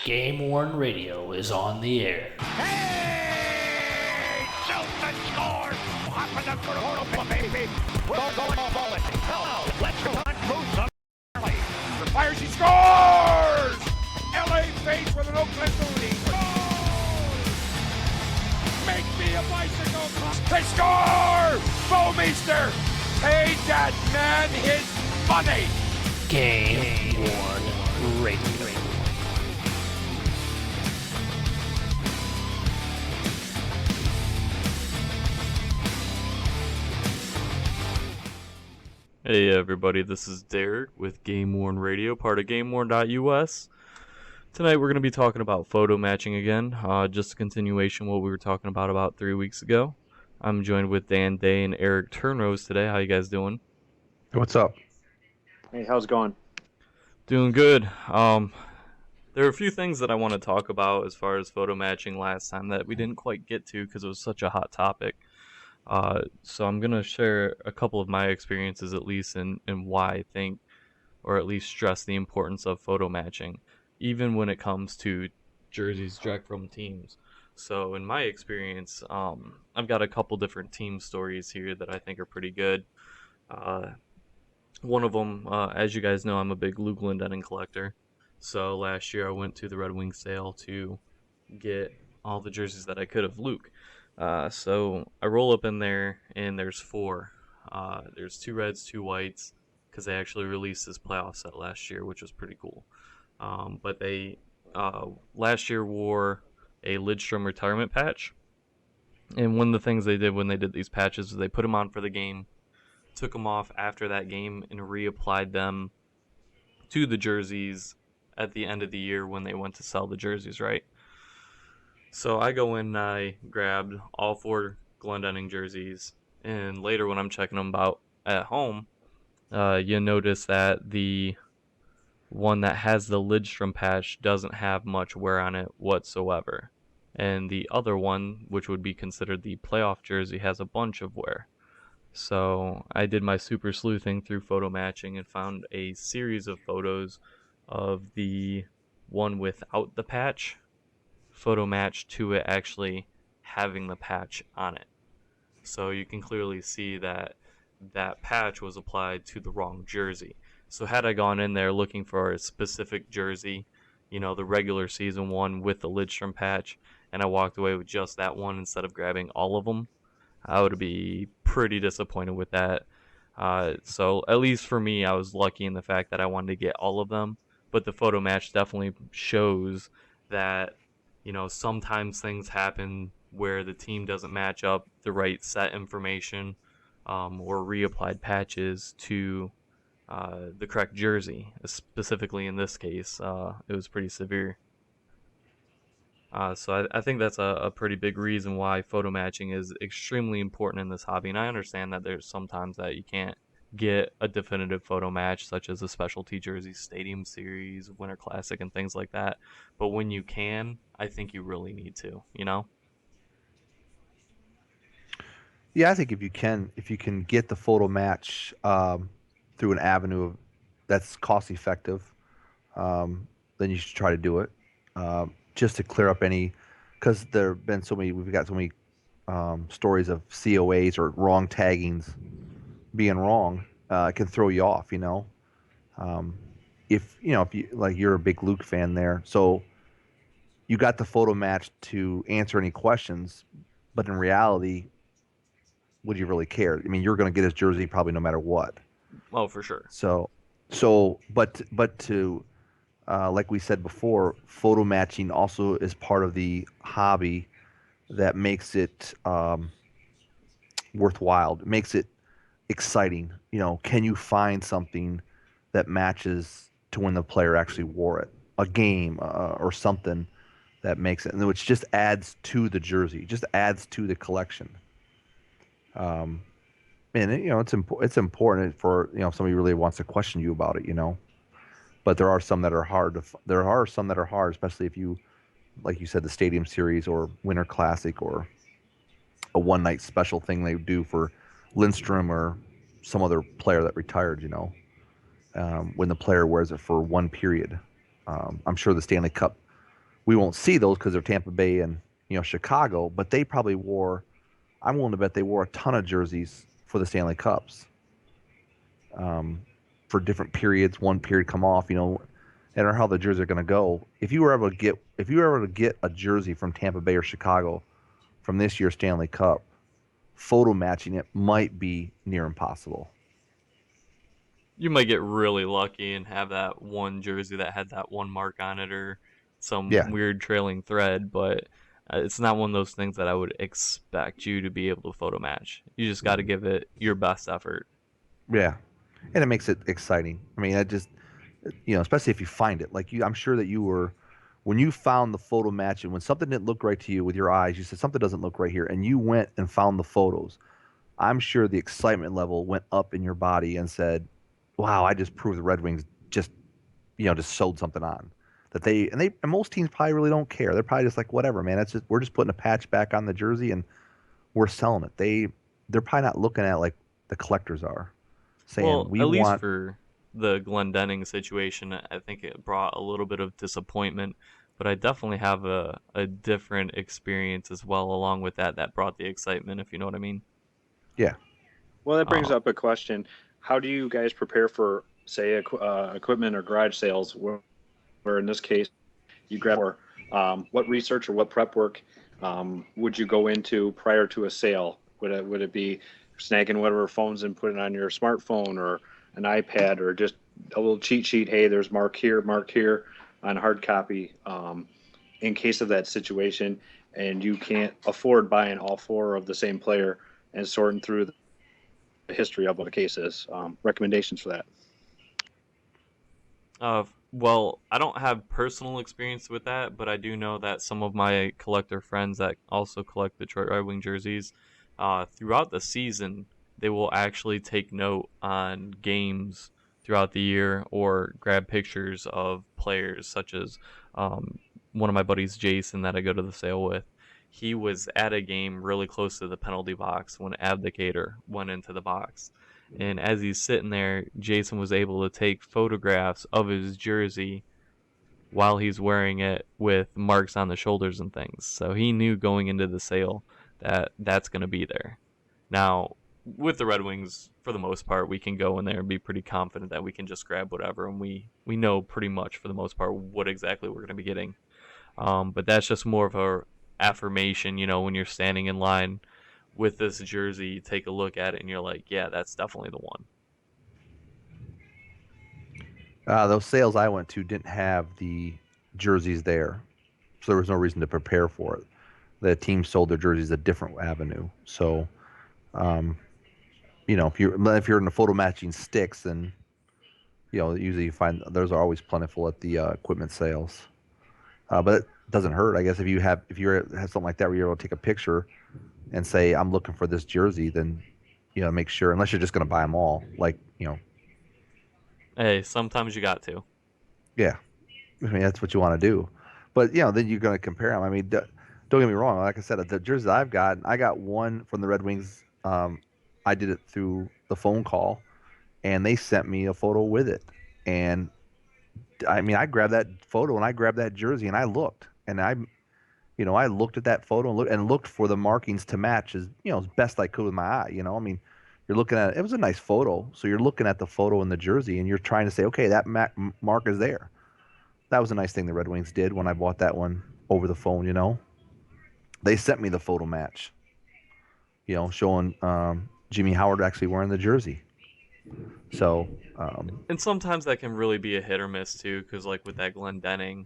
GameWorn Radio is on the air. Hey! Chilton scores! Up in the corner, baby! We're going all bullet. Hello, let's go on. Moves up early. The fire, she scores! LA face with an Oakland booty. Scores! Make me a bicycle. They score! Bowmeister! Pay that man his money! GameWorn Radio. Hey everybody, this is Derek with GameWorn Radio, part of GameWorn.us. Tonight we're going to be talking about photo matching again, just a continuation of what we were talking about 3 weeks ago. I'm joined with Dan Day and Eric Turnrose today. How you guys doing? What's up? Hey, how's it going? Doing good. There are a few things that I want to talk about as far as photo matching last time that we didn't quite get to because it was such a hot topic. So I'm going to share a couple of my experiences at least and why I think, or at least stress the importance of photo matching, even when it comes to jerseys direct from teams. So in my experience, I've got a couple different team stories here that I think are pretty good. One of them, as you guys know, I'm a big Luke Glendening collector. So last year I went to the Red Wing sale to get all the jerseys that I could of Luke. So I roll up in there, and there's four. There's 2 reds, 2 whites, because they actually released this playoff set last year, which was pretty cool. But they last year wore a Lidstrom retirement patch, and one of the things they did when they did these patches is they put them on for the game, took them off after that game, and reapplied them to the jerseys at the end of the year when they went to sell the jerseys, right? So I go in and I grabbed all 4 Glendening jerseys, and later when I'm checking them out at home, you notice that the one that has the Lidstrom patch doesn't have much wear on it whatsoever. And the other one, which would be considered the playoff jersey, has a bunch of wear. So I did my super sleuthing through photo matching and found a series of photos of the one without the patch photo match to it actually having the patch on it. So you can clearly see that that patch was applied to the wrong jersey. So had I gone in there looking for a specific jersey, you know, the regular season one with the Lidstrom patch, and I walked away with just that one instead of grabbing all of them, I would be pretty disappointed with that. So at least for me, I was lucky in the fact that I wanted to get all of them, but the photo match definitely shows that, you know, sometimes things happen where the team doesn't match up the right set information or reapplied patches to the correct jersey. Specifically in this case, it was pretty severe. So I think that's a pretty big reason why photo matching is extremely important in this hobby. And I understand that there's sometimes that you can't get a definitive photo match, such as a specialty jersey, Stadium Series, Winter Classic, and things like that. But when you can, I think you really need to, you know? Yeah, I think if you can get the photo match through an avenue that's cost effective, then you should try to do it. Just to clear up any, because there have been we've got so many stories of COAs or wrong taggings being wrong. It can throw you off, you know. If you like, you're a big Luke fan there, so you got the photo match to answer any questions, but in reality, would you really care? I mean, you're going to get his jersey probably no matter what. Oh, for sure. But to like we said before, photo matching also is part of the hobby that makes it worthwhile. It makes it exciting. You know, can you find something that matches to when the player actually wore it? A game or something that makes it, and which just adds to the jersey, just adds to the collection. And it's important for if somebody really wants to question you about it, you know. But there are some that are hard especially if you, like you said, the Stadium Series or Winter Classic or a one-night special thing they do for Lindstrom or some other player that retired, you know, when the player wears it for one period. I'm sure the Stanley Cup We won't see those because they're Tampa Bay and Chicago, but they probably wore. I'm willing to bet they wore a ton of jerseys for the Stanley Cups, for different periods. One period come off, I don't know how the jerseys are going to go. If you were able to get a jersey from Tampa Bay or Chicago from this year's Stanley Cup, photo matching it might be near impossible. You might get really lucky and have that one jersey that had that one mark on it or some Yeah, weird trailing thread, but it's not one of those things that I would expect you to be able to photo match. You just got to give it your best effort. yeah, and it makes it exciting. I mean, I just especially if you find it. Like I'm sure that you were when you found the photo match and when something didn't look right to you with your eyes, you said something doesn't look right here, and you went and found the photos. I'm sure the excitement level went up in your body and said, "Wow, I just proved the Red Wings just sewed something on." That and most teams probably really don't care. They're probably just like, "Whatever, man. We're just putting a patch back on the jersey and we're selling it." They're probably not looking at like the collectors are, saying, Well, "We at least want." for the Glendenning situation, I think it brought a little bit of disappointment, but I definitely have a different experience as well along with that brought the excitement, if you know what I mean. Yeah. Well, that brings Uh, up a question. How do you guys prepare for, say, equipment or garage sales, where in this case you grab, or what research or what prep work would you go into prior to a sale? Would it be snagging whatever phones and put it on your smartphone or an iPad or just a little cheat sheet? Hey, there's mark here on hard copy, in case of that situation, and you can't afford buying all four of the same player and sorting through the history of what the case is. Recommendations for that. well, I don't have personal experience with that, but I do know that some of my collector friends that also collect Detroit Red Wing jerseys, throughout the season, they will actually take note on games throughout the year or grab pictures of players, such as um, one of my buddies, Jason, that I go to the sale with. He was at a game really close to the penalty box when Abdicator went into the box, and as he's sitting there, Jason was able to take photographs of his jersey while he's wearing it with marks on the shoulders and things. So he knew going into the sale that that's going to be there. Now, with the Red Wings, for the most part, we can go in there and be pretty confident that we can just grab whatever, and we know pretty much for the most part what exactly we're going to be getting. But that's just more of a affirmation, when you're standing in line with this jersey, you take a look at it and you're like, yeah, that's definitely the one. Those sales I went to didn't have the jerseys there, so there was no reason to prepare for it. The team sold their jerseys a different avenue. So, um, if you're in the photo matching sticks, then usually you find those are always plentiful at the equipment sales. But it doesn't hurt, I guess, if you have something like that where you're able to take a picture and say, "I'm looking for this jersey," then make sure, unless you're just going to buy them all, like Hey, sometimes you got to. yeah. I mean, that's what you want to do. But then you're going to compare them. I mean, don't get me wrong. Like I said, the jerseys I got one from the Red Wings. I did it through the phone call, and they sent me a photo with it. And I mean, I grabbed that photo and I grabbed that jersey and I looked, and I looked at that photo and looked for the markings to match as best I could with my eye. I mean, you're looking at it. It was a nice photo, so you're looking at the photo in the jersey and you're trying to say, okay, that mark is there. That was a nice thing the Red Wings did when I bought that one over the phone. They sent me the photo match. Showing Jimmy Howard actually wearing the jersey. So And sometimes that can really be a hit or miss too, because like with that Glendenning,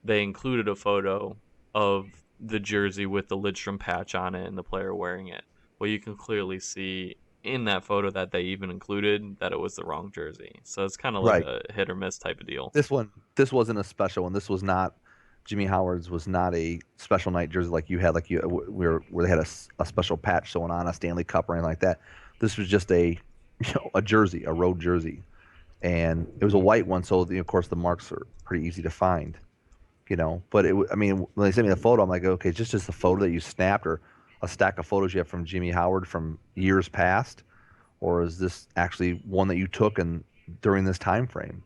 they included a photo of the jersey with the Lidstrom patch on it and the player wearing it. Well, you can clearly see in that photo that they even included that it was the wrong jersey. So it's kind of like right, a hit or miss type of deal. this wasn't a special one. This was not Jimmy Howard's was not a special night jersey like you had, where they had a special patch sewn on a Stanley Cup or anything like that. This was just a jersey, a road jersey, and it was a white one. So of course the marks are pretty easy to find. But I mean, when they sent me the photo, I'm like, okay, it's just a photo that you snapped or a stack of photos you have from Jimmy Howard from years past, or is this actually one that you took and during this time frame?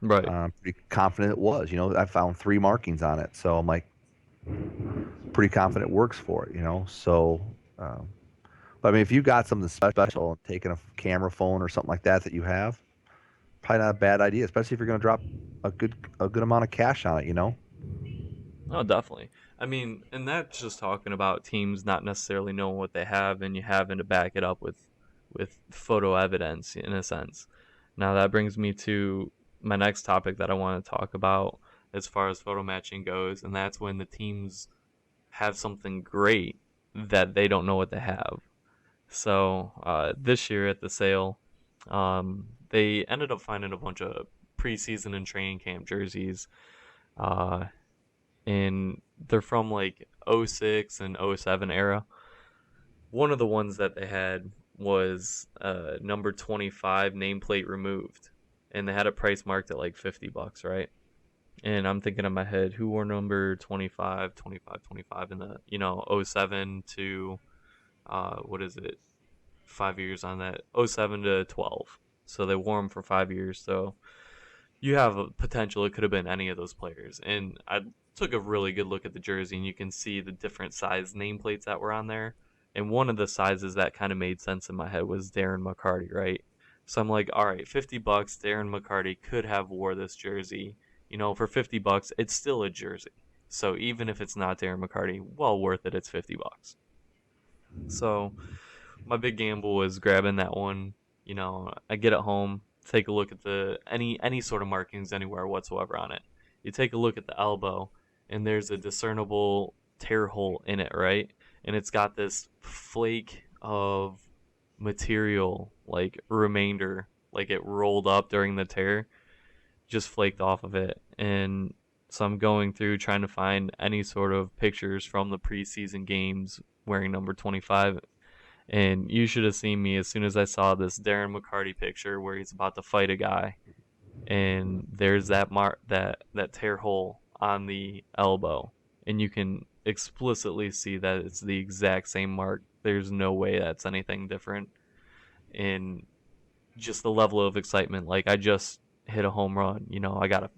Right. Pretty confident it was. I found 3 markings on it, so I'm like pretty confident it works for it. So. But I mean, if you got something special, taking a camera phone or something like that you have, probably not a bad idea, especially if you're going to drop a good amount of cash on it. Oh, definitely. I mean, and that's just talking about teams not necessarily knowing what they have and you having to back it up with photo evidence in a sense. Now that brings me to my next topic that I want to talk about as far as photo matching goes, and that's when the teams have something great that they don't know what they have. So this year at the sale, they ended up finding a bunch of preseason and training camp jerseys. Uh, and they're from like '06 and '07 era. One of the ones that they had was number 25 nameplate removed, and they had a price marked at like $50, right? And I'm thinking in my head, who wore number 25, 25, 25 in the '07 to what is it? 5 years on that, '07 to 12. So they wore them for 5 years. So you have a potential it could have been any of those players. And I took a really good look at the jersey, and you can see the different size nameplates that were on there. And one of the sizes that kind of made sense in my head was Darren McCarty, right? So I'm like, all right, $50, Darren McCarty could have wore this jersey. For $50, it's still a jersey. So even if it's not Darren McCarty, well worth it. It's $50. So my big gamble was grabbing that one. I get it home, take a look at the any sort of markings anywhere whatsoever on it. You take a look at the elbow, and there's a discernible tear hole in it, right? And it's got this flake of material, like remainder, like it rolled up during the tear, just flaked off of it. And so I'm going through trying to find any sort of pictures from the preseason games wearing number 25. And you should have seen me as soon as I saw this Darren McCarty picture where he's about to fight a guy, and there's that tear hole on the elbow, and you can explicitly see that it's the exact same mark. There's no way that's anything different. And just the level of excitement, like I just hit a home run. I got a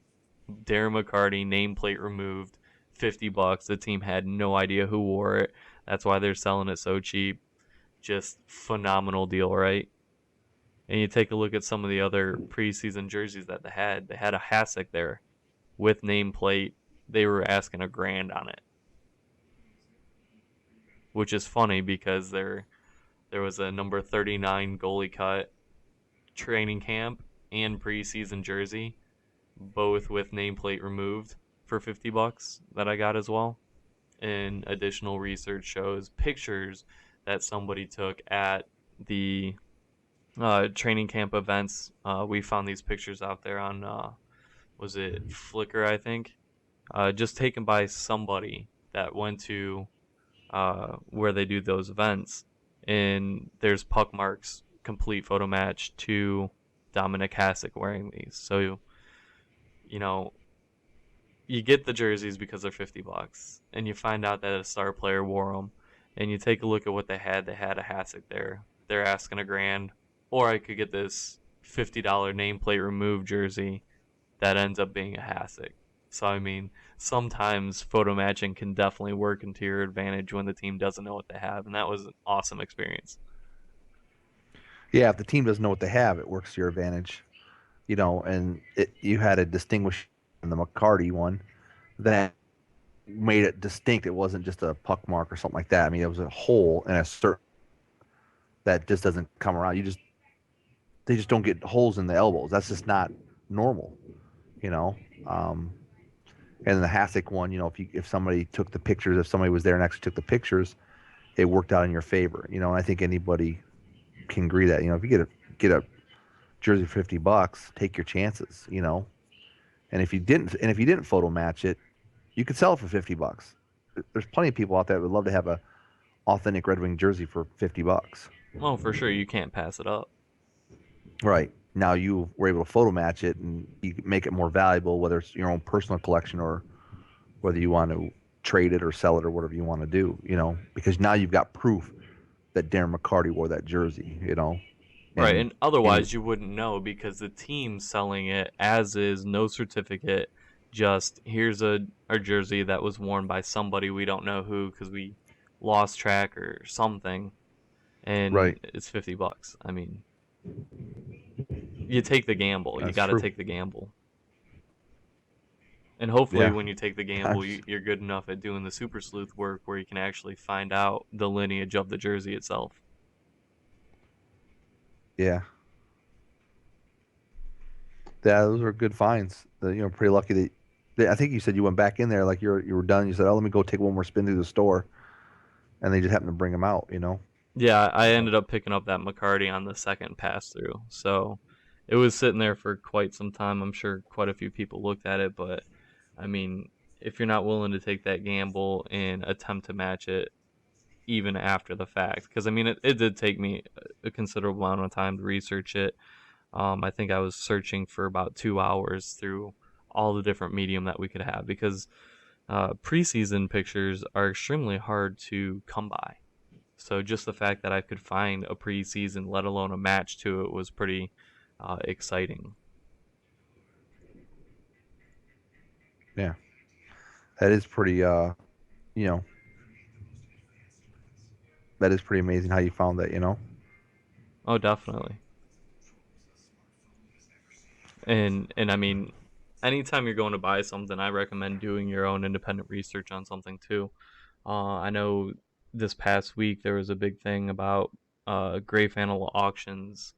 Darren McCarty nameplate removed, $50. The team had no idea who wore it. That's why they're selling it so cheap. Just phenomenal deal, right? And you take a look at some of the other preseason jerseys that they had. They had a Hasek there with nameplate. They were asking $1,000 on it, which is funny because there was a number 39 goalie cut training camp and preseason jersey, both with nameplate removed for $50 that I got as well. And additional research shows pictures that somebody took at the training camp events. We found these pictures out there on, was it Flickr, I think? Just taken by somebody that went to where they do those events. And there's puck marks, complete photo match to Dominic Hasek wearing these. So, you get the jerseys because they're $50, and you find out that a star player wore them. And you take a look at what they had. They had a Hasek there. They're asking $1,000. Or I could get this $50 nameplate removed jersey that ends up being a Hasek. So, I mean, sometimes photo matching can definitely work into your advantage when the team doesn't know what they have. And that was an awesome experience. Yeah, if the team doesn't know what they have, it works to your advantage. And you had a distinguish in the McCarty one that made it distinct. It wasn't just a puck mark or something like that. I mean, it was a hole in a certain that just doesn't come around. They just don't get holes in the elbows. That's just not normal, you know. And the Hasek one, if somebody took the pictures, if somebody was there and actually took the pictures, it worked out in your favor, And I think anybody can agree that, if you get a jersey for $50, take your chances, And if you didn't photo match it, you could sell it for $50. There's plenty of people out there that would love to have a authentic Red Wing jersey for $50. Well, for sure, you can't pass it up. Right. Now you were able to photo match it and you make it more valuable, whether it's your own personal collection or whether you want to trade it or sell it or whatever you want to do, because now you've got proof that Darren McCarty wore that jersey, Right, And and otherwise you wouldn't know because the team's selling it as is, no certificate, just here's a jersey that was worn by somebody we don't know who because we lost track or something, and right, it's $50. I mean, you take the gamble. You that's got to true. take the gamble. And hopefully, Yeah, when you take the gamble, I've- you're good enough at doing the super sleuth work where you can actually find out the lineage of the jersey itself. yeah, yeah. Those were good finds. Pretty lucky that I think you said you went back in there like you were done. You said, "Oh, let me go take one more spin through the store," and they just happened to bring them out. Yeah, I ended up picking up that McCarty on the second pass through. So it was sitting there for quite some time. I'm sure quite a few people looked at it, but I mean, if you're not willing to take that gamble and attempt to match it even after the fact, because I mean, it did take me a considerable amount of time to research it. I think I was searching for about 2 hours through all the different medium that we could have because preseason pictures are extremely hard to come by. So just the fact that I could find a preseason, let alone a match to it, was pretty exciting. Yeah, that is pretty. You know, that is pretty amazing how you found that. Oh, definitely. And I mean, anytime you're going to buy something, I recommend doing your own independent research on something too. I know this past week there was a big thing about gray flannel auctions,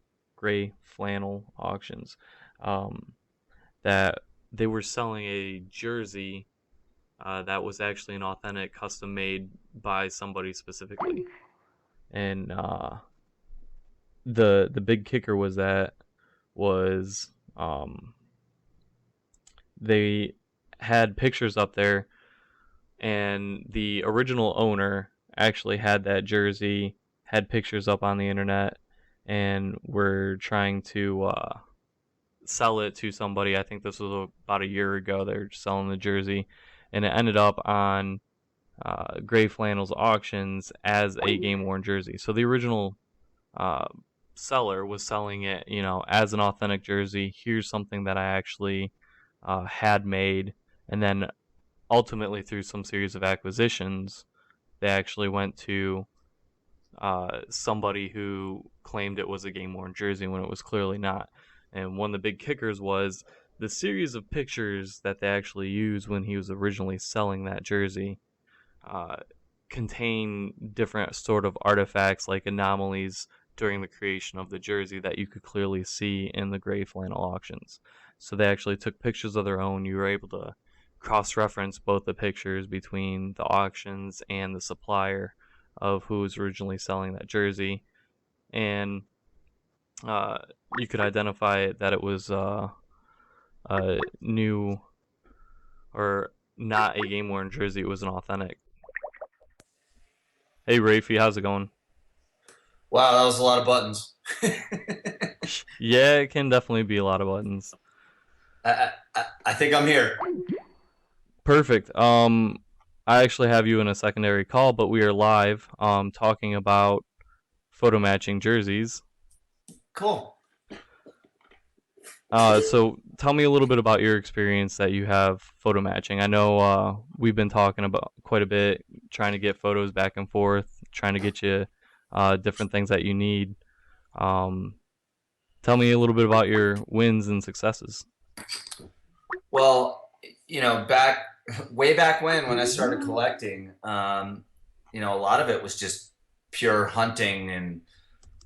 um, that they were selling a jersey that was actually an authentic, custom made by somebody specifically. And the big kicker was um, they had pictures up there, and the original owner actually had that jersey, had pictures up on the internet, and were trying to sell it to somebody. I think this was about a year ago. They're selling the jersey, and it ended up on Gray Flannels auctions as a game worn jersey. So the original uh, seller was selling it, as an authentic jersey. Here's something that I actually had made, and then ultimately through some series of acquisitions, they actually went to somebody who claimed it was a game worn jersey when it was clearly not. And one of the big kickers was the series of pictures that they actually used when he was originally selling that jersey uh, contain different sort of artifacts like anomalies during the creation of the jersey that you could clearly see in the gray flannel auctions. So they actually took pictures of their own. You were able to cross-reference both the pictures between the auctions and the supplier of who was originally selling that jersey, and uh, you could identify that it was a new or not a game worn jersey. It was an authentic. Hey Raifie, how's it going? Wow, that was a lot of buttons. Yeah, it can definitely be a lot of buttons. I think I'm here. Perfect. I actually have you in a secondary call, but we are live talking about photo matching jerseys. Cool. So tell me a little bit about your experience that you have photo matching. I know we've been talking about quite a bit, trying to get photos back and forth, trying to get you different things that you need. Um, Tell me a little bit about your wins and successes. Well, back way back when I started collecting, a lot of it was just pure hunting, and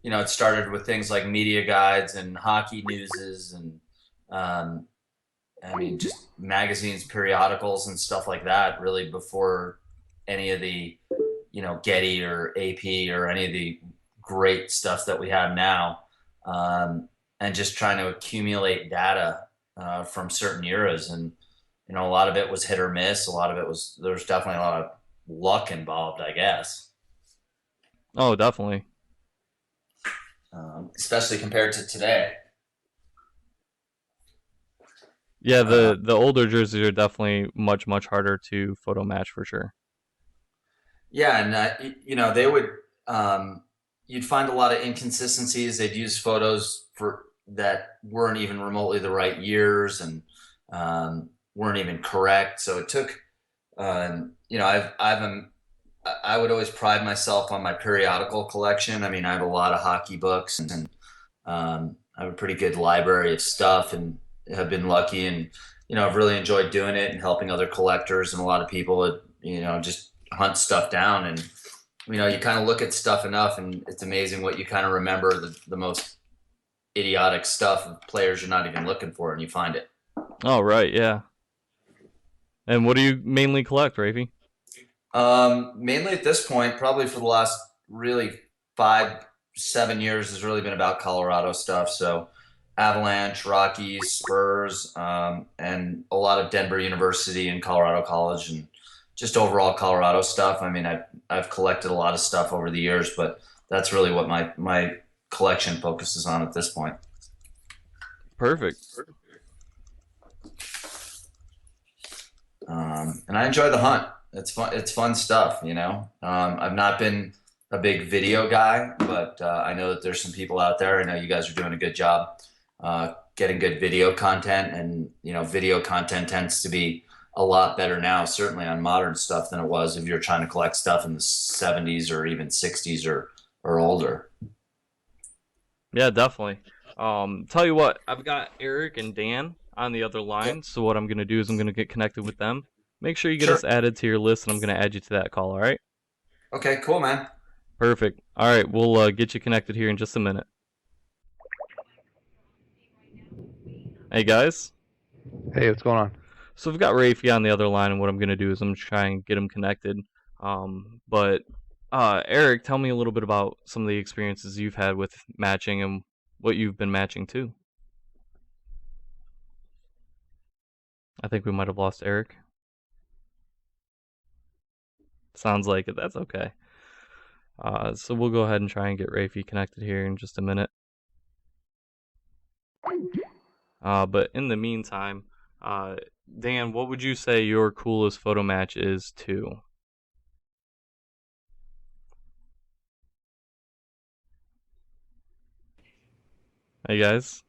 it started with things like media guides and hockey newses, and just magazines, periodicals, and stuff like that. Really, before any of the Getty or AP or any of the great stuff that we have now, and just trying to accumulate data from certain eras. And a lot of it was hit or miss. A lot of it was, there's definitely a lot of luck involved, I guess. Oh, definitely. Especially compared to today. Yeah, the older jerseys are definitely much harder to photo match for sure. Yeah, and they would, you'd find a lot of inconsistencies. They'd use photos for that weren't even remotely the right years and weren't even correct. So it took, I would always pride myself on my periodical collection. I mean, I have a lot of hockey books and I have a pretty good library of stuff and have been lucky and, I've really enjoyed doing it and helping other collectors and a lot of people, just hunt stuff down. And, you kind of look at stuff enough and it's amazing what you kind of remember the most idiotic stuff of players you're not even looking for and you find it. Oh, right, yeah. And what do you mainly collect, Raifie? Mainly at this point, probably for the last really 5-7 years has really been about Colorado stuff. So Avalanche, Rockies, Spurs, and a lot of Denver University and Colorado College and just overall Colorado stuff. I mean, I've collected a lot of stuff over the years, but that's really what my collection focuses on at this point. Perfect. And I enjoy the hunt. It's fun. It's fun stuff, I've not been a big video guy, but I know that there's some people out there. I know you guys are doing a good job getting good video content, and video content tends to be a lot better now, certainly on modern stuff, than it was if you're trying to collect stuff in the 70s or even 60s or older. Yeah, definitely. Tell you what, I've got Eric and Dan on the other line, so what I'm going to do is I'm going to get connected with them. Make sure you get us added to your list, and I'm going to add you to that call, all right? Okay, cool, man. Perfect. All right, we'll get you connected here in just a minute. Hey, guys. Hey, what's going on? So I've got Raifie on the other line, and what I'm going to do is I'm trying to get him connected. But Eric, tell me a little bit about some of the experiences you've had with matching and what you've been matching to. I think we might have lost Eric. Sounds like it. That's okay. So we'll go ahead and try and get Raifie connected here in just a minute. But in the meantime, Dan, what would you say your coolest photo match is to? Hey guys.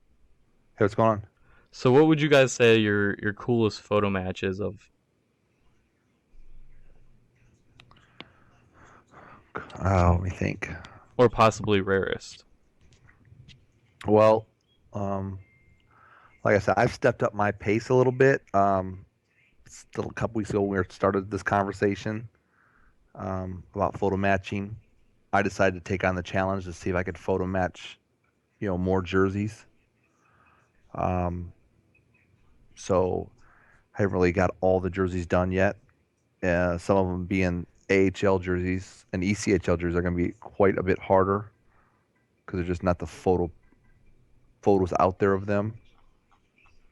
Hey, what's going on? So what would you guys say your coolest photo match is of? Let me think. Or possibly rarest. Well, like I said, I've stepped up my pace a little bit. Still a couple weeks ago when we started this conversation about photo matching, I decided to take on the challenge to see if I could photo match, more jerseys. So I haven't really got all the jerseys done yet. Some of them being AHL jerseys and ECHL jerseys are going to be quite a bit harder because there's just not the photos out there of them.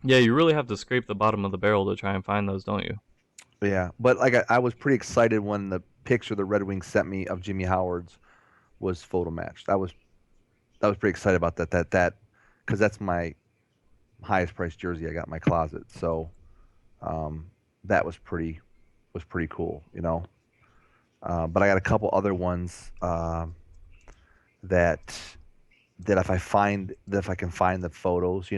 Yeah, you really have to scrape the bottom of the barrel to try and find those, don't you? Yeah, but like I was pretty excited when the picture the Red Wings sent me of Jimmy Howard's was photo matched. I was pretty excited about that because that's my highest priced jersey I got in my closet. So that was pretty cool, But I got a couple other ones that if I can find the photos,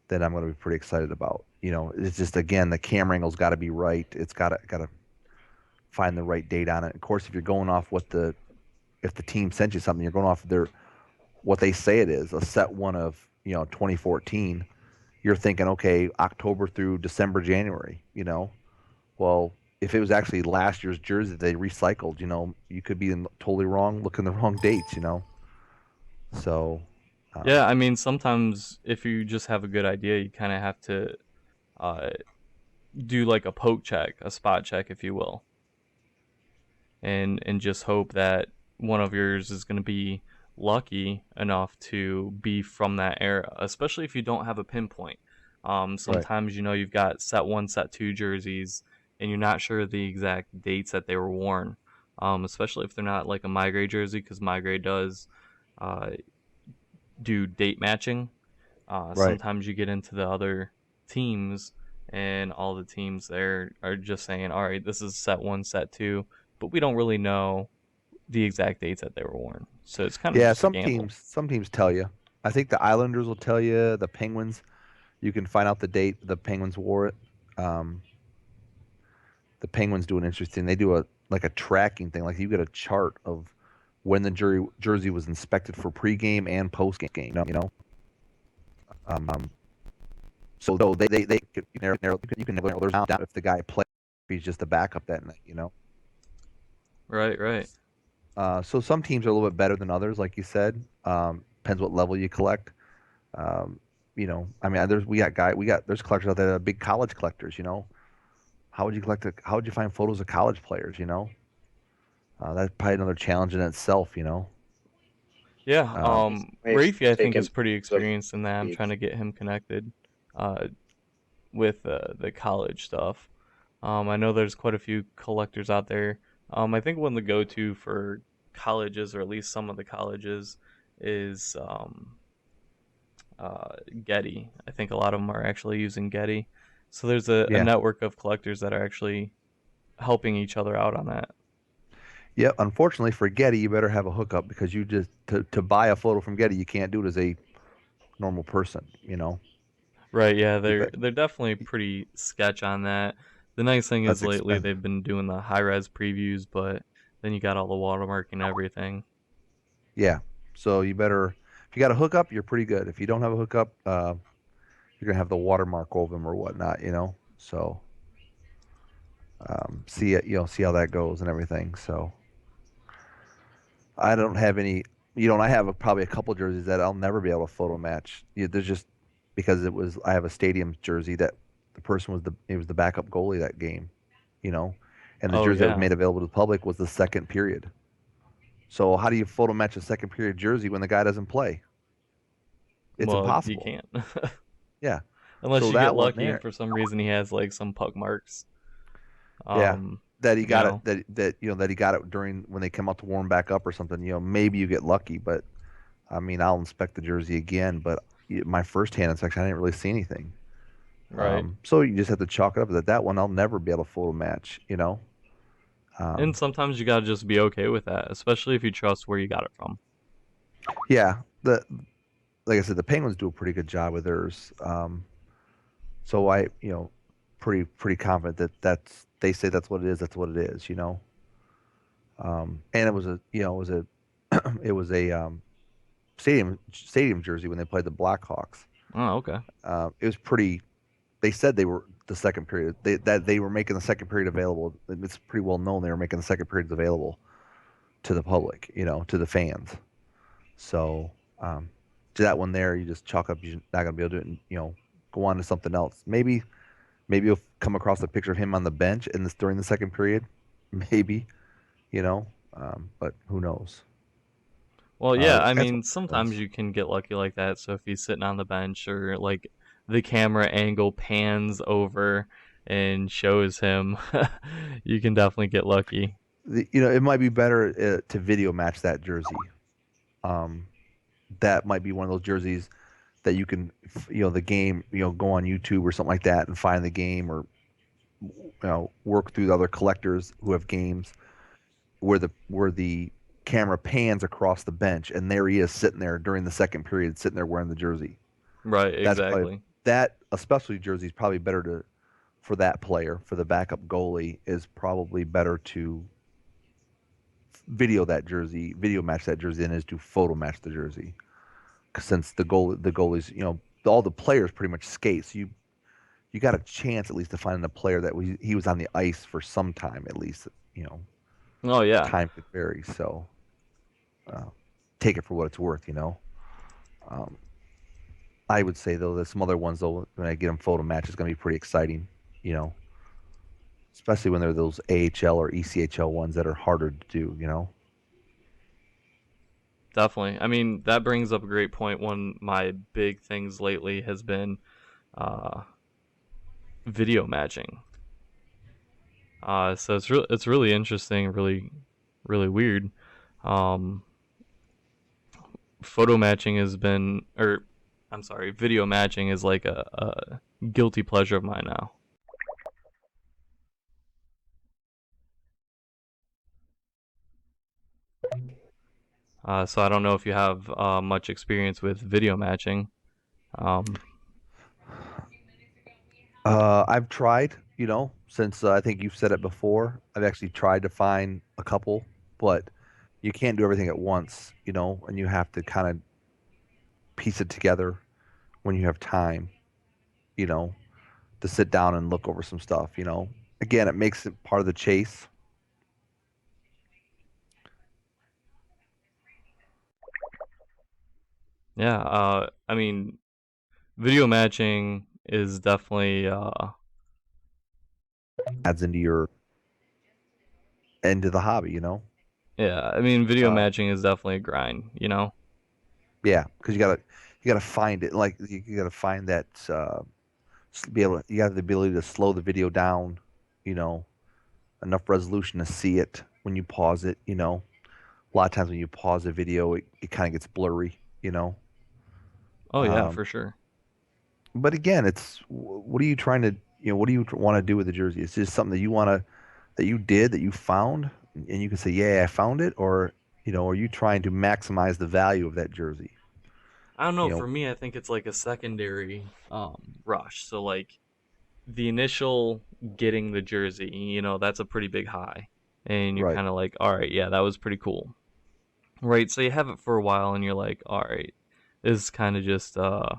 that I'm going to be pretty excited about. It's just, again, the camera angle's got to be right. It's got to find the right date on it. Of course, if you're going off if the team sent you something, you're going off what they say it is, a set one of 2014. You're thinking, okay, October through December, January. Well, if it was actually last year's jersey that they recycled, you could be totally wrong, looking the wrong dates. So. Yeah, I mean, sometimes if you just have a good idea, you kind of have to do like a poke check, a spot check, if you will, and just hope that one of yours is going to be lucky enough to be from that era, especially if you don't have a pinpoint. Sometimes, you've got set 1, set 2 jerseys, and you're not sure the exact dates that they were worn, especially if they're not like a MyGrade jersey, because MyGrade does do date matching. Sometimes you get into the other teams and all the teams there are just saying, all right, this is set 1, set 2, but we don't really know the exact dates that they were worn. So it's kind of Yeah, just a gamble. some teams tell you. I think the Islanders will tell you. The Penguins, you can find out the date the Penguins wore it. Um, the Penguins do an interesting. They do a like a tracking thing. Like you get a chart of when the jersey was inspected for pregame and postgame. You know. Um, so though they could, you can narrow those down if the guy plays. If he's just a backup that night. You know. Right, right. So some teams are a little bit better than others, like you said. Depends what level you collect. Um, I mean, there's collectors out there that are big college collectors. You know, how would you find photos of college players? You know, that's probably another challenge in itself. You know, Yeah, um, Raifie I think Taken is pretty of experienced in that. I'm trying to get him connected uh, with the college stuff. I know there's quite a few collectors out there. I think one of the go-to for colleges, or at least some of the colleges, is Getty. I think a lot of them are actually using Getty. So there's a yeah, network of collectors that are actually helping each other out on that. yeah. Unfortunately for Getty, you better have a hookup because you just to buy a photo from Getty, you can't do it as a normal person. You know, Right, yeah, you they're bet they're definitely pretty sketch on that. The nice thing is that's lately expensive. they've been doing the high res previews, but then you got all the watermark and everything. Yeah, so you better if you got a hookup, you're pretty good. If you don't have a hookup, you're gonna have the watermark over them or whatnot. You know, so see it, see how that goes and everything. So I don't have any, I have probably a couple jerseys that I'll never be able to photo match. There's just because I have a stadium jersey that the person was the backup goalie that game, you know, and the Oh jersey that was yeah. made available to the public was the second period. So how do you photo match a second period jersey when the guy doesn't play? It's Well, you impossible. can't. Yeah. Unless So you get that one lucky and there, for some reason he has like some puck marks. yeah, Um, that he you got it know. that he got it during when they come out to warm back up or something. Maybe you get lucky, but I mean, I'll inspect the jersey again, but my first hand inspection, I didn't really see anything. Right. So you just have to chalk it up that one I'll never be able to photo match. And Um, sometimes you gotta just be okay with that, especially if you trust where you got it from. yeah, the like I said, the Penguins do a pretty good job with theirs. So pretty confident that they say that's what it is. That's what it is. And it was a it was a it was a stadium jersey when they played the Blackhawks. Oh, okay. It was pretty. They said they were the second period. That they were making the second period available. It's pretty well known they were making the second periods available to the public, to the fans. So to that one there, you just chalk up. You're not gonna be able to do it, and go on to something else. Maybe you'll come across a picture of him on the bench in this during the second period. Maybe, but who knows? Well, yeah, I That's mean, what sometimes happens. you can get lucky like that. So if he's sitting on the bench or like the camera angle pans over and shows him, you can definitely get lucky. It might be better to video match that jersey. Um, that might be one of those jerseys that you can, the game, go on YouTube or something like that and find the game or, work through the other collectors who have games where the camera pans across the bench and there he is sitting there during the second period, sitting there wearing the jersey. Right, That's probably exactly. that a specialty jersey is probably better for that player, for the backup goalie is probably better to video match that jersey than is to photo match the jersey. Since the goalies, all the players pretty much skate, so you got a chance at least to find a player that he was on the ice for some time at least. You know, Oh yeah. time could vary, so uh, take it for what it's worth. Um, I would say though that some other ones though when I get them photo match is going to be pretty exciting. You know, especially when they're those AHL or ECHL ones that are harder to do. Definitely. I mean, that brings up a great point. One of my big things lately has been uh, video matching. So it's really interesting, really weird. Um, Photo matching has been, or I'm sorry, video matching is like a guilty pleasure of mine now. So I don't know if you have much experience with video matching. Um, I've tried, since I think you've said it before. I've actually tried to find a couple, but you can't do everything at once, and you have to kind of piece it together when you have time, you know, to sit down and look over some stuff. Again, it makes it part of the chase. yeah, I mean, video matching is definitely Adds into the hobby. yeah, I mean, video Um, matching is definitely a grind, you know? yeah, because you gotta find it. Like you gotta find that be able. You have the ability to slow the video down. You know, enough resolution to see it when you pause it. A lot of times when you pause a video, it kind of gets blurry. Oh yeah, Um, for sure. but again, what are you trying to what do you want to do with the jersey? It's just something that you want to that you did that you found, and you can say, yeah, I found it, or are you trying to maximize the value of that jersey? I don't know, You for know, me, I think it's like a secondary rush. So like the initial getting the jersey, that's a pretty big high. And you're right, kind of like, all right, yeah, that was pretty cool. Right? So you have it for a while and you're like, all right, this is kind of just uh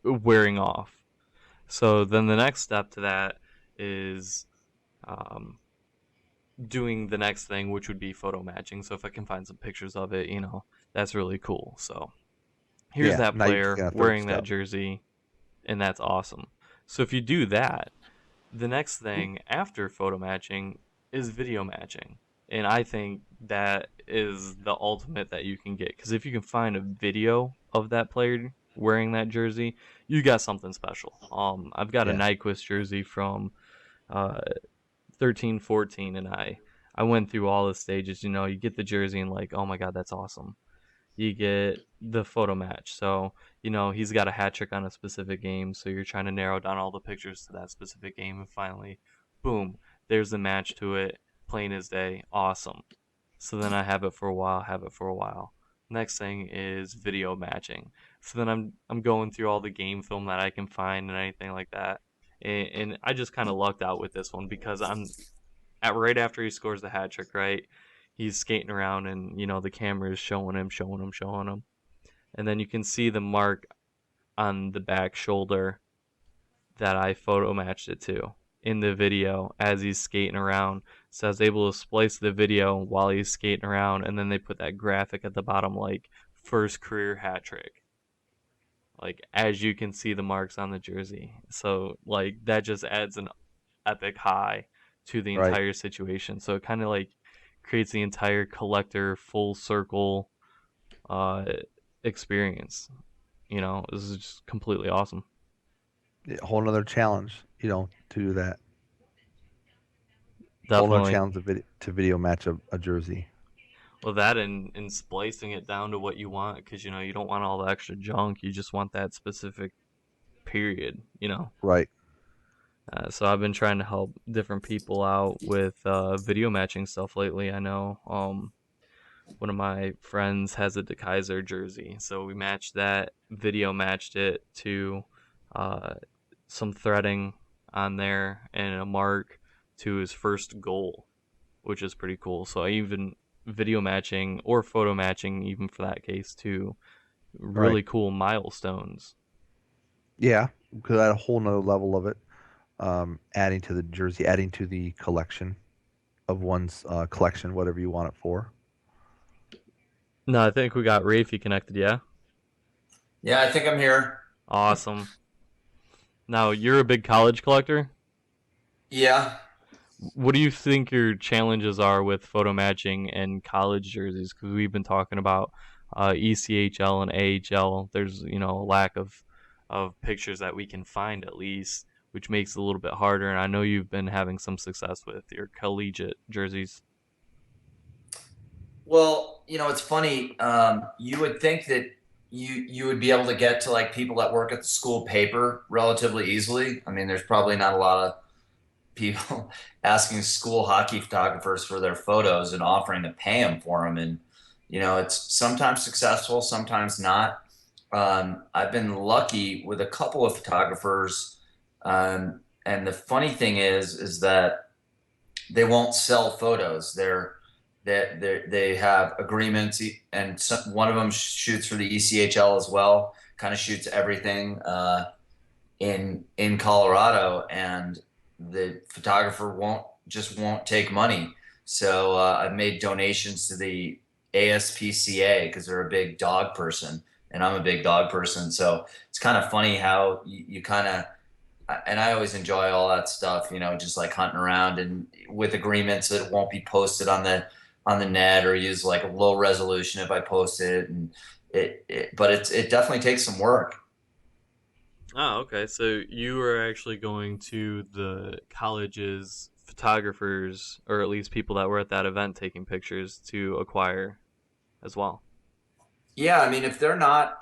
wearing off. So then the next step to that is um doing the next thing, which would be photo matching. So if I can find some pictures of it, that's really cool. So here's yeah. that Now you're player taking a third wearing that step, jersey, and that's awesome. So if you do that, the next thing after photo matching is video matching. And I think that is the ultimate that you can get. Because if you can find a video of that player wearing that jersey, you got something special. I've got a yeah, Nyquist jersey from uh, 13, 14, and I went through all the stages. You get the jersey and like, oh my god, that's awesome. You get the photo match. So, he's got a hat trick on a specific game, so you're trying to narrow down all the pictures to that specific game, and finally, boom, there's the match to it, plain as day, awesome. So then I have it for a while, have it for a while. Next thing is video matching. So then I'm going through all the game film that I can find and anything like that. And I just kind of lucked out with this one because I'm at right after he scores the hat trick, right? He's skating around and the camera is showing him, showing him, showing him. And then you can see the mark on the back shoulder that I photo matched it to in the video as he's skating around. So I was able to splice the video while he's skating around, and then they put that graphic at the bottom like first career hat trick. Like as you can see the marks on the jersey. So like that just adds an epic high to the right. entire situation. So it kind of like creates the entire collector full circle uh experience. This is just completely awesome. A whole nother challenge, to do that. Whole nother Definitely. challenge to video match a jersey. Well, that and splicing it down to what you want because you don't want all the extra junk. You just want that specific period. Right. So I've been trying to help different people out with video matching stuff lately. I know one of my friends has a DeKaiser jersey, so we matched that, video matched it to uh, some threading on there and a mark to his first goal, which is pretty cool. So I even video matching or photo matching, even for that case, to Right. really cool milestones. Yeah, because at a whole nother level of it, adding to the jersey, adding to the collection of one's collection, whatever you want it for. No, I think we got Raifie connected. Yeah, Yeah, I think I'm here. awesome. Now you're a big college collector. Yeah. What do you think your challenges are with photo matching and college jerseys? Because we've been talking about ECHL and AHL. There's a lack of pictures that we can find at least, which makes it a little bit harder. And I know you've been having some success with your collegiate jerseys. Well, it's funny. You would think that you would be able to get to like people that work at the school paper relatively easily. I mean, there's probably not a lot of people asking school hockey photographers for their photos and offering to pay them for them. And, it's sometimes successful, sometimes not. I've been lucky with a couple of photographers. And the funny thing is that they won't sell photos. They have agreements, and one of them shoots for the ECHL as well. Kind of shoots everything in Colorado, and the photographer won't take money. So I've made donations to the ASPCA because they're a big dog person, and I'm a big dog person. So it's kind of funny how you kind of, and I always enjoy all that stuff, just like hunting around and with agreements that it won't be posted on the net or use like a low resolution if I post it. And but it definitely takes some work. Oh, okay. So you were actually going to the college's photographers, or at least people that were at that event taking pictures to acquire as well. Yeah, I mean, if they're not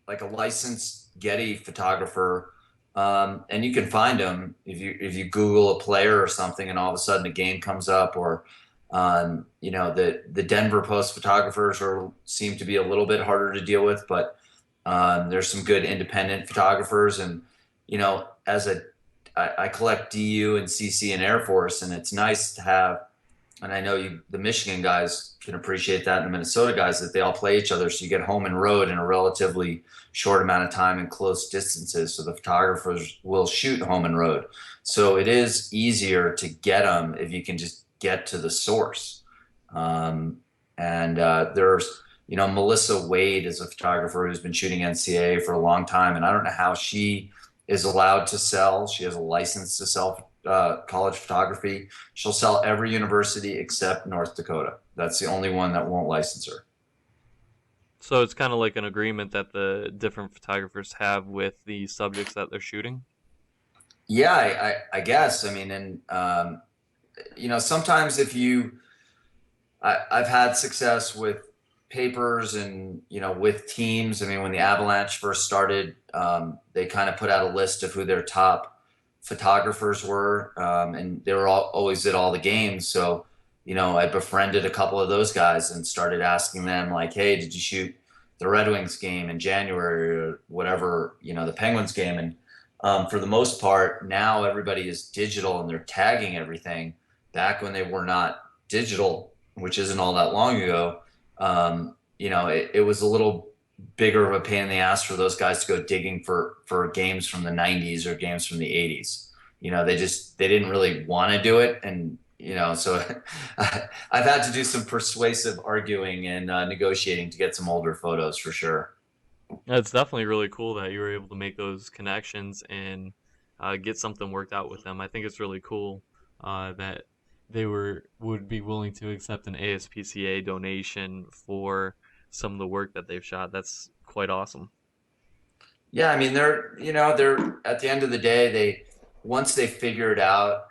like a licensed Getty photographer, and you can find them if you Google a player or something, and all of a sudden a game comes up, or the Denver Post photographers seem to be a little bit harder to deal with, but there's some good independent photographers, and I collect DU and CC and Air Force, and it's nice to have. And I know the Michigan guys can appreciate that, and the Minnesota guys, that they all play each other. So you get home and road in a relatively short amount of time and close distances. So the photographers will shoot home and road. So it is easier to get them if you can just get to the source. There's, Melissa Wade is a photographer who's been shooting NCAA for a long time. And I don't know how she is allowed to sell. She has a license to sell college photography. She'll sell every university except North Dakota. That's the only one that won't license her. So it's kind of like an agreement that the different photographers have with the subjects that they're shooting. Yeah, I guess. I mean, and sometimes I've had success with papers and with teams. I mean, when the Avalanche first started, they kind of put out a list of who their top photographers were, and they were always at all the games. So, I befriended a couple of those guys and started asking them like, hey, did you shoot the Red Wings game in January or whatever, the Penguins game? And for the most part, now everybody is digital and they're tagging everything. Back when they were not digital, which isn't all that long ago, it was a little bigger of a pain in the ass for those guys to go digging for games from the 90s or games from the 80s. They didn't really want to do it. And, so I've had to do some persuasive arguing and negotiating to get some older photos for sure. It's definitely really cool that you were able to make those connections and get something worked out with them. I think it's really cool that they would be willing to accept an ASPCA donation for some of the work that they've shot. That's quite awesome. Yeah, I mean, they're at the end of the day, once they figure it out,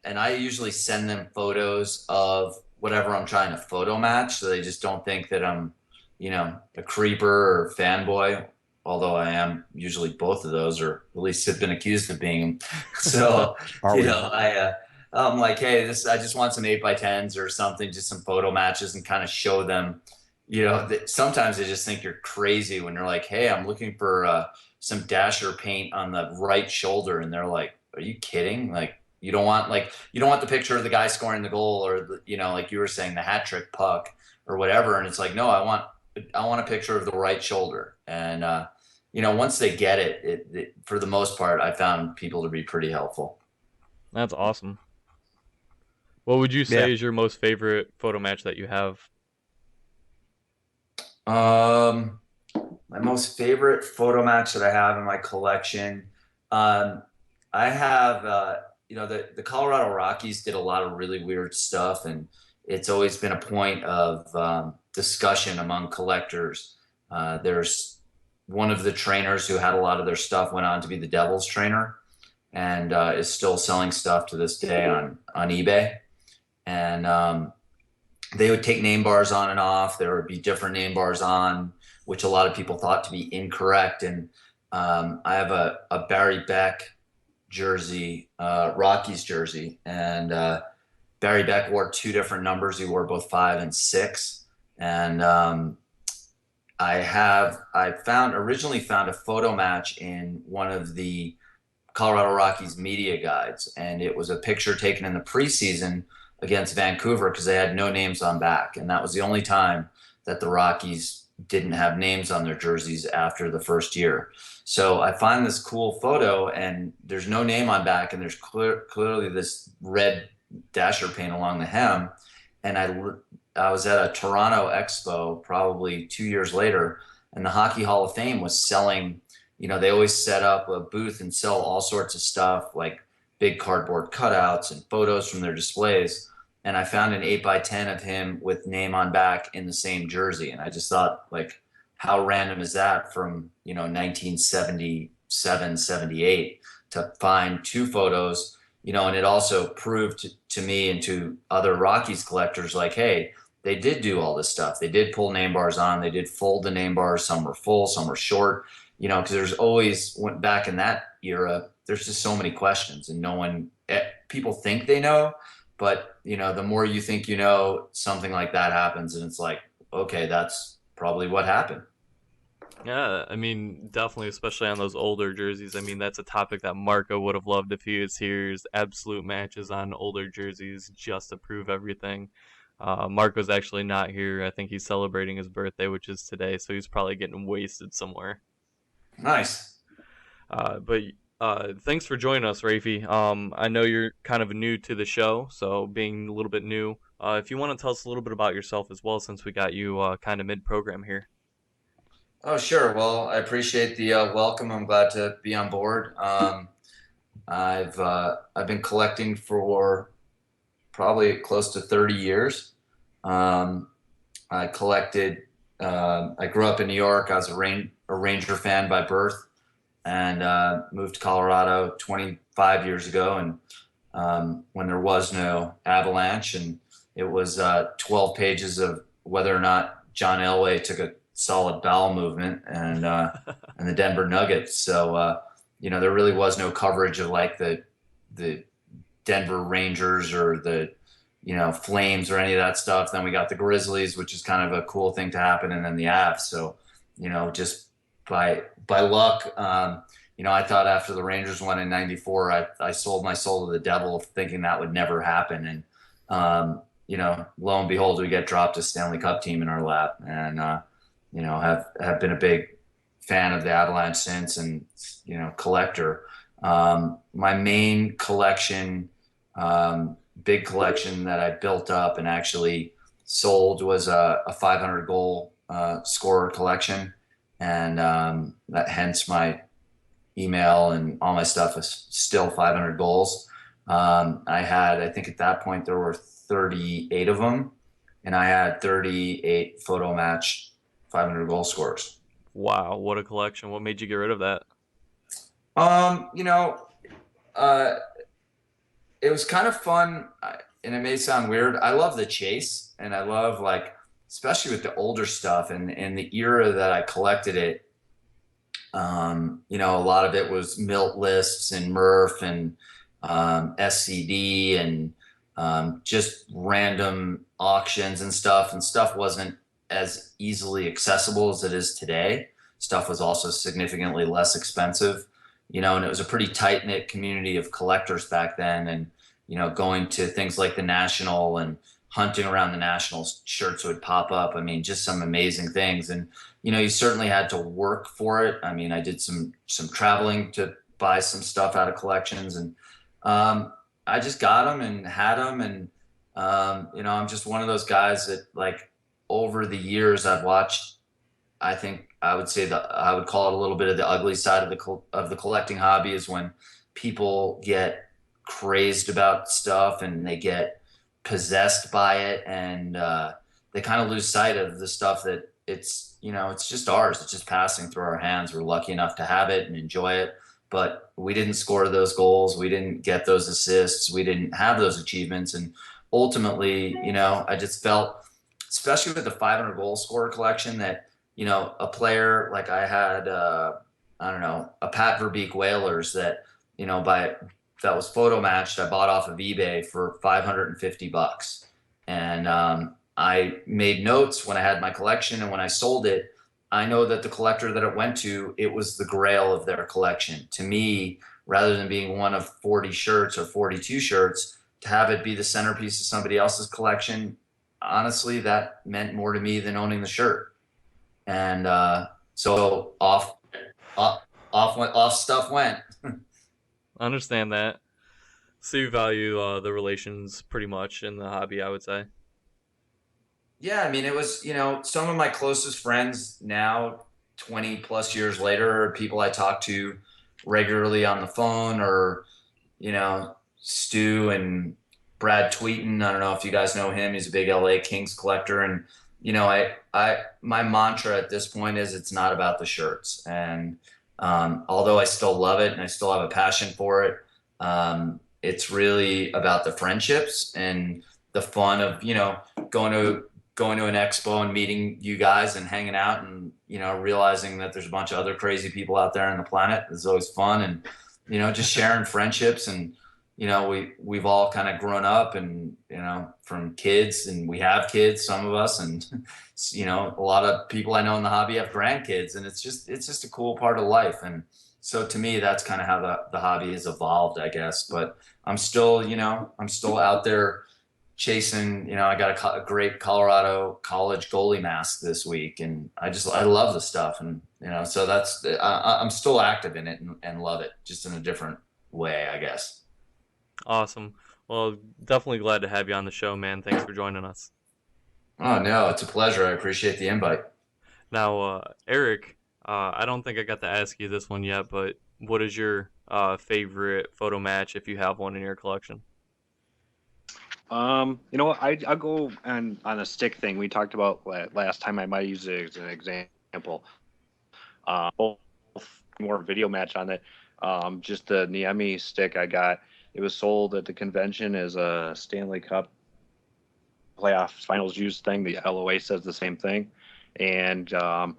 and I usually send them photos of whatever I'm trying to photo match, so they just don't think that I'm, a creeper or fanboy, although I am usually both of those, or at least have been accused of being. So, I'm like, hey, I just want some 8x10s or something, just some photo matches, and kind of show them, that sometimes they just think you're crazy when you're like, hey, I'm looking for some dasher paint on the right shoulder. And they're like, are you kidding? Like, you don't want the picture of the guy scoring the goal, or like you were saying, the hat trick puck or whatever. And it's like, no, I want a picture of the right shoulder. And, once they get it, for the most part, I found people to be pretty helpful. That's awesome. What would you say is your most favorite photo match that you have? My most favorite photo match that I have in my collection, I have, the Colorado Rockies did a lot of really weird stuff, and it's always been a point of discussion among collectors. There's one of the trainers who had a lot of their stuff went on to be the Devils trainer, and is still selling stuff to this day on eBay. And they would take name bars on and off. There would be different name bars on, which a lot of people thought to be incorrect. And I have a Barry Beck jersey, Rockies jersey, and Barry Beck wore 2 different numbers. He wore both 5 and 6, and originally found a photo match in one of the Colorado Rockies media guides, and it was a picture taken in the preseason against Vancouver because they had no names on back, and that was the only time that the Rockies didn't have names on their jerseys after the first year. So I find this cool photo, and there's no name on back, and there's clearly this red dasher paint along the hem, and I was at a Toronto Expo probably 2 years later, and the Hockey Hall of Fame was selling, they always set up a booth and sell all sorts of stuff like big cardboard cutouts and photos from their displays. And I found an 8x10 of him with name on back in the same jersey. And I just thought, like, how random is that from, 1977, 78 to find 2 photos, and it also proved to me and to other Rockies collectors, like, hey, they did do all this stuff. They did pull name bars on. They did fold the name bars. Some were full, some were short, because there's always, went back in that era, there's just so many questions, and people think they know, but the more you think something like that happens, and it's like, okay, that's probably what happened. Yeah, I mean, definitely, especially on those older jerseys. I mean, that's a topic that Marco would have loved if he was here, is absolute matches on older jerseys just to prove everything. Marco's actually not here. I think he's celebrating his birthday, which is today, so he's probably getting wasted somewhere. Nice. But thanks for joining us, Raifie. I know you're kind of new to the show, so being a little bit new, if you want to tell us a little bit about yourself as well, since we got you kind of mid-program here. Oh, sure. Well, I appreciate the welcome. I'm glad to be on board. I've been collecting for probably close to 30 years. I collected. I grew up in New York. I was a Ranger fan by birth, and moved to Colorado 25 years ago. And when there was no Avalanche, and it was 12 pages of whether or not John Elway took a solid bowel movement, and the Denver Nuggets. So there really was no coverage of like the Denver Rangers or the Flames or any of that stuff. Then we got the Grizzlies, which is kind of a cool thing to happen, and then the Avs. So just by luck, I thought after the Rangers won in '94, I sold my soul to the devil, thinking that would never happen. And lo and behold, we get dropped a Stanley Cup team in our lap, and have been a big fan of the Avalanche since, and collector. My main collection, big collection that I built up and actually sold, was a 500 goal scorer collection, and that hence my email and all my stuff is still 500 goals. I think at that point there were 38 of them, and I had 38 photo match 500 goal scorers. Wow, what a collection. What made you get rid of that? It was kind of fun, and it may sound weird. I love the chase, and I love, like, especially with the older stuff and the era that I collected it. A lot of it was Milt lists and Murph and SCD and just random auctions and stuff. And stuff wasn't as easily accessible as it is today. Stuff was also significantly less expensive, and it was a pretty tight-knit community of collectors back then. And, going to things like the National and hunting around the National, shirts would pop up. I mean, just some amazing things. And, you certainly had to work for it. I mean, I did some traveling to buy some stuff out of collections, and I just got them and had them. And, I'm just one of those guys that, like, over the years I've watched, I think I would say that I would call it a little bit of the ugly side of the collecting hobby, is when people get crazed about stuff and they get possessed by it, and they kind of lose sight of the stuff that it's just ours. It's just passing through our hands. We're lucky enough to have it and enjoy it, but we didn't score those goals. We didn't get those assists. We didn't have those achievements. And ultimately, I just felt, especially with the 500 goal scorer collection, that, a player like I had, a Pat Verbeek Whalers that, that was photo matched. I bought off of eBay for $550, and I made notes when I had my collection, and when I sold it, I know that the collector that it went to, it was the grail of their collection. To me, rather than being one of 40 shirts or 42 shirts, to have it be the centerpiece of somebody else's collection, honestly, that meant more to me than owning the shirt. And so off stuff went. I understand that. So you value the relations pretty much in the hobby, I would say. Yeah, I mean, it was, some of my closest friends now, 20 plus years later, are people I talk to regularly on the phone, or, Stu and Brad Tweeton. I don't know if you guys know him. He's a big LA Kings collector. And, my mantra at this point is it's not about the shirts. And although I still love it and I still have a passion for it, it's really about the friendships and the fun of, going to an expo and meeting you guys and hanging out, and realizing that there's a bunch of other crazy people out there on the planet is always fun. And just sharing friendships. And we've all kind of grown up, and from kids, and we have kids, some of us, and a lot of people I know in the hobby have grandkids, and it's just a cool part of life. And so to me, that's kind of how the hobby has evolved, I guess. But I'm still out there chasing. I got a great Colorado college goalie mask this week, and I love the stuff. And so I'm still active in it, and love it, just in a different way, I guess. Awesome. Well, definitely glad to have you on the show, man. Thanks for joining us. Oh no, it's a pleasure. I appreciate the invite. Now, Eric, I don't think I got to ask you this one yet, but what is your favorite photo match, if you have one in your collection? I'll go on a stick thing we talked about last time. I might use it as an example. Both more video match on it. Just the Niemi stick I got. It was sold at the convention as a Stanley Cup playoff finals used thing. The LOA says the same thing, and I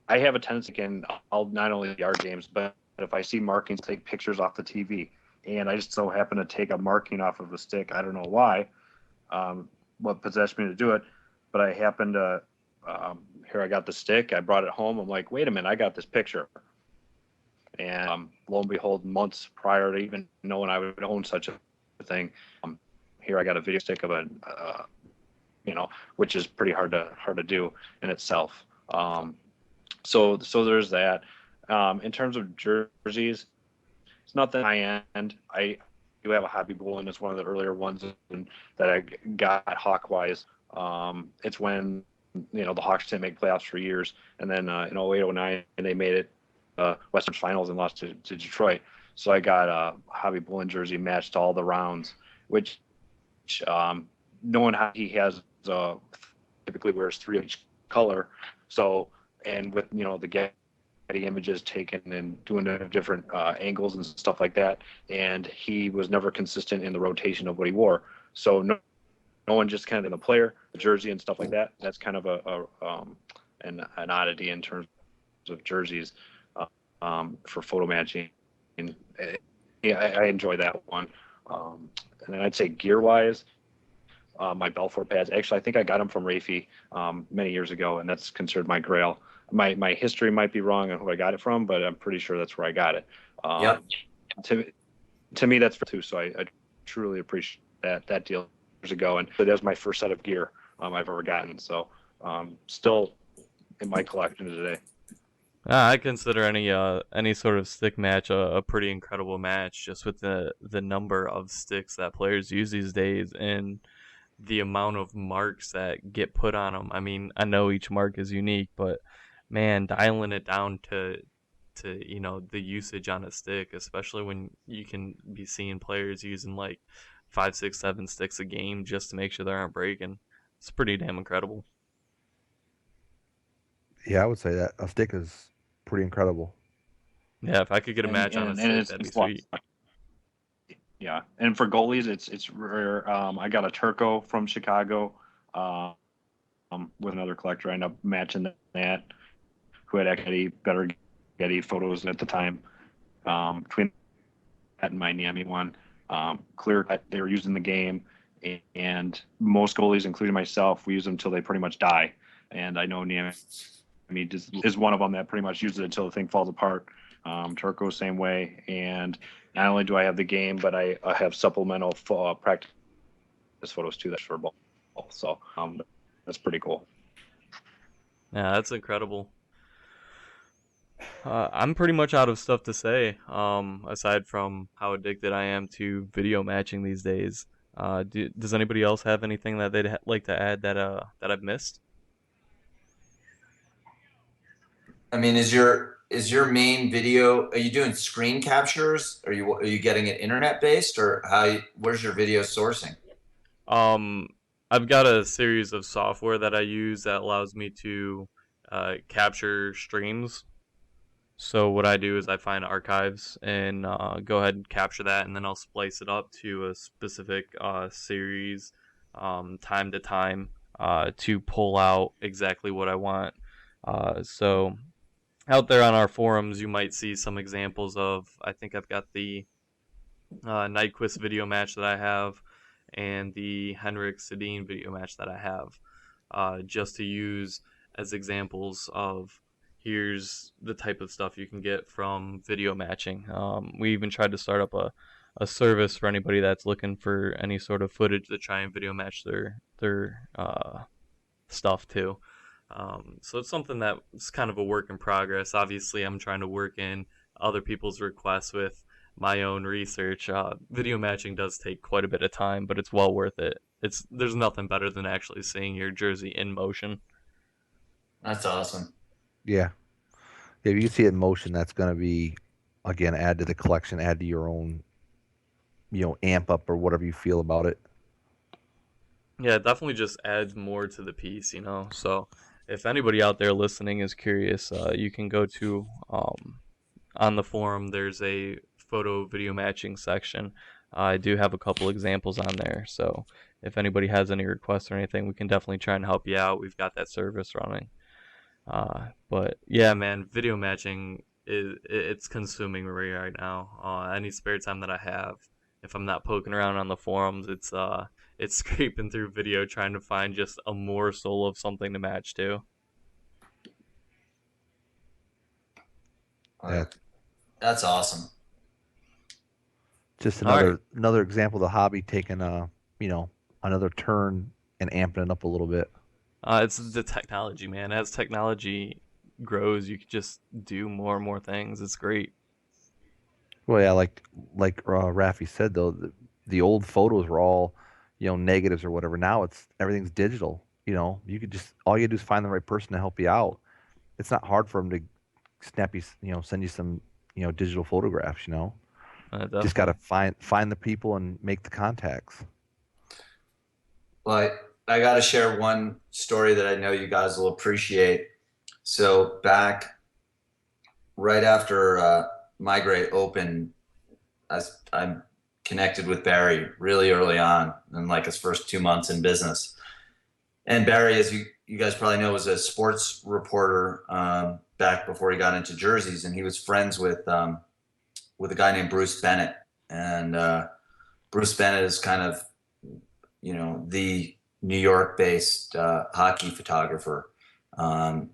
have a tendency, and I'll not only the art games, but if I see markings, take pictures off the TV. And I just so happen to take a marking off of the stick. I don't know why, what possessed me to do it, but I happened to, here I got the stick. I brought it home. I'm like, wait a minute, I got this picture. And lo and behold, months prior to even knowing I would own such a thing, here I got a video stick of which is pretty hard to do in itself. So there's that. In terms of jerseys, it's not that high end. I do have a hobby bull, and it's one of the earlier ones that I got Hawkwise. It's when the Hawks didn't make playoffs for years, and then in 08-09 they made it Western Finals and lost to Detroit. So I got a hobby bull jersey matched all the rounds, which knowing how he has typically wears 3 of each color. So, and with the images taken and doing different angles and stuff like that, and he was never consistent in the rotation of what he wore. So no one just kind of in the player, the jersey and stuff like that. That's kind of an oddity in terms of jerseys for photo matching. And I enjoy that one. And then I'd say gear wise, my Belfort pads. Actually, I think I got them from Raifie many years ago, and that's considered my grail. My history might be wrong on who I got it from, but I'm pretty sure that's where I got it. Yep. To me, that's for too. So I truly appreciate that deal years ago, and that was my first set of gear I've ever gotten. So still in my collection today. I consider any sort of stick match a pretty incredible match, just with the number of sticks that players use these days and the amount of marks that get put on them. I mean, I know each mark is unique, but man, dialing it down to the usage on a stick, especially when you can be seeing players using like 5, 6, 7 sticks a game just to make sure they aren't breaking. It's pretty damn incredible. Yeah, I would say that a stick is pretty incredible. Yeah, if I could get a match on a stick, that'd be sweet. Yeah, and for goalies, it's rare. I got a Turco from Chicago with another collector. I ended up matching that, who had actually better Getty photos at the time. between that and my Miami one. Clear cut, they were used in the game, and most goalies, including myself, we use them until they pretty much die. And I know Miami is one of them that pretty much uses it until the thing falls apart. Turco, same way. And not only do I have the game, but I have supplemental practice photos too. That's for ball. So that's pretty cool. Yeah, that's incredible. I'm pretty much out of stuff to say, aside from how addicted I am to video matching these days. Does anybody else have anything that they'd like to add that I've missed? I mean, is your main video? Are you doing screen captures? Are you getting it internet based, or where's your video sourcing? I've got a series of software that I use that allows me to capture streams. So what I do is I find archives and go ahead and capture that, and then I'll splice it up to a specific series, time to time, to pull out exactly what I want. So out there on our forums, you might see some examples of. I think I've got the Nyquist video match that I have, and the Henrik Sedin video match that I have, just to use as examples of here's the type of stuff you can get from video matching. We even tried to start up a service for anybody that's looking for any sort of footage to try and video match their stuff too. So it's something that's kind of a work in progress. Obviously, I'm trying to work in other people's requests with my own research. Video matching does take quite a bit of time, but it's well worth it. There's nothing better than actually seeing your jersey in motion. That's awesome. Yeah. If you see it in motion, that's going to be, again, add to the collection, add to your own, amp up or whatever you feel about it. Yeah, it definitely just adds more to the piece, So if anybody out there listening is curious, you can go to on the forum. There's a photo video matching section. I do have a couple examples on there, so if anybody has any requests or anything, we can definitely try and help you out. We've got that service running. But yeah, man, video matching it's consuming me right now. Any spare time that I have, if I'm not poking around on the forums, it's scraping through video trying to find just a morsel of something to match to. Yeah. That's awesome. Just All right. another example of the hobby taking another turn and amping it up a little bit. It's the technology, man. As technology grows, you can just do more and more things. It's great. Well, yeah, like Raffy said though, the old photos were all, negatives or whatever. Now everything's digital. You could just all you do is find the right person to help you out. It's not hard for them to snap you, send you some, digital photographs. Just got to find the people and make the contacts. Well, I got to share one story that I know you guys will appreciate. So back right after Migrate opened, I'm connected with Barry really early on in like his first 2 months in business. And Barry, as you guys probably know, was a sports reporter back before he got into jerseys, and he was friends with a guy named Bruce Bennett. And Bruce Bennett is kind of, the New York-based hockey photographer.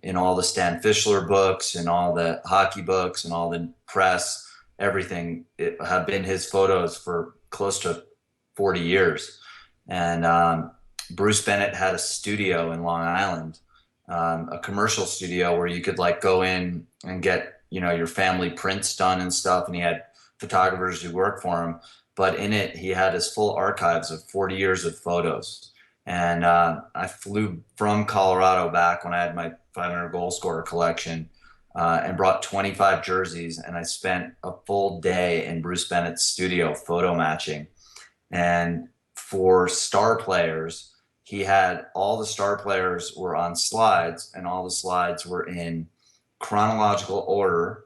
In all the Stan Fischler books and all the hockey books and all the press, everything have been his photos for close to 40 years. And Bruce Bennett had a studio in Long Island, a commercial studio where you could like go in and get, your family prints done and stuff. And he had photographers who worked for him, but in it, he had his full archives of 40 years of photos. And I flew from Colorado back when I had my 500 goal scorer collection and brought 25 jerseys. And I spent a full day in Bruce Bennett's studio photo matching. And for star players, he had all the star players were on slides, and all the slides were in chronological order,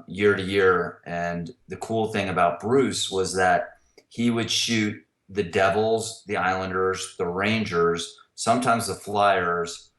year to year. And the cool thing about Bruce was that he would shoot the Devils, the Islanders, the Rangers, sometimes the Flyers